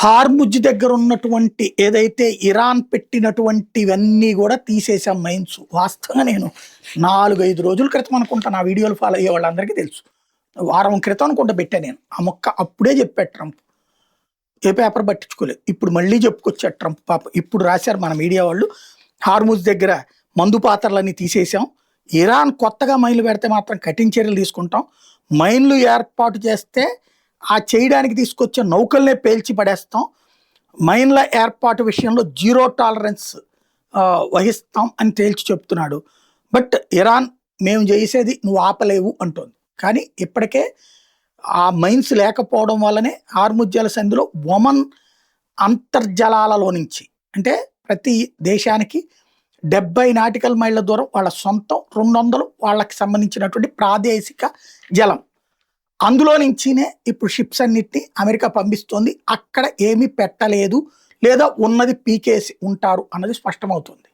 Hormuz దగ్గర ఉన్నటువంటి ఏదైతే ఇరాన్ పెట్టినటువంటివన్నీ కూడా తీసేసాం మైన్స్. వాస్తవంగా నేను 4-5 రోజుల క్రితం అనుకుంటా, నా వీడియోలు ఫాలో అయ్యే వాళ్ళందరికీ తెలుసు. వారం క్రితం అనుకుంటా పెట్టా నేను. ఆ మొక్క అప్పుడే చెప్పాడు ట్రంప్. ఏ పేపర్ పట్టించుకోలేదు. ఇప్పుడు మళ్ళీ చెప్పుకొచ్చాడు ట్రంప్ పాపం. ఇప్పుడు రాశారు మన మీడియా వాళ్ళు, హార్ముజ్ దగ్గర మందు పాత్రలన్నీ తీసేసాం. ఇరాన్ కొత్తగా మైన్లు పెడితే మాత్రం కఠిన చర్యలు తీసుకుంటాం. మైన్లు ఏర్పాటు చేస్తే ఆ చేయడానికి తీసుకొచ్చే నౌకల్నే పేల్చి పడేస్తాం. మైన్ల ఏర్పాటు విషయంలో జీరో టాలరెన్స్ వహిస్తాం అని తేల్చి చెప్తున్నాడు. బట్ ఇరాన్ మేము చేసేది నువ్వు ఆపలేవు అంటోంది. కానీ ఇప్పటికే ఆ మైన్స్ లేకపోవడం వల్లనే హార్ముజ్ జలసంధిలో ఒమన్ అంతర్జలాలలో నుంచి, అంటే ప్రతి దేశానికి 70 నాటికల్ మైళ్ళ దూరం వాళ్ళ సొంతం, 200 వాళ్ళకి సంబంధించినటువంటి ప్రాదేశిక జలం. అందులో నుంచినే ఇప్పుడు షిప్స్ అన్నిటిని అమెరికా పంపిస్తోంది. అక్కడ ఏమీ పెట్టలేదు, లేదా ఉన్నది పీకేసి ఉంటారు అన్నది స్పష్టమవుతుంది.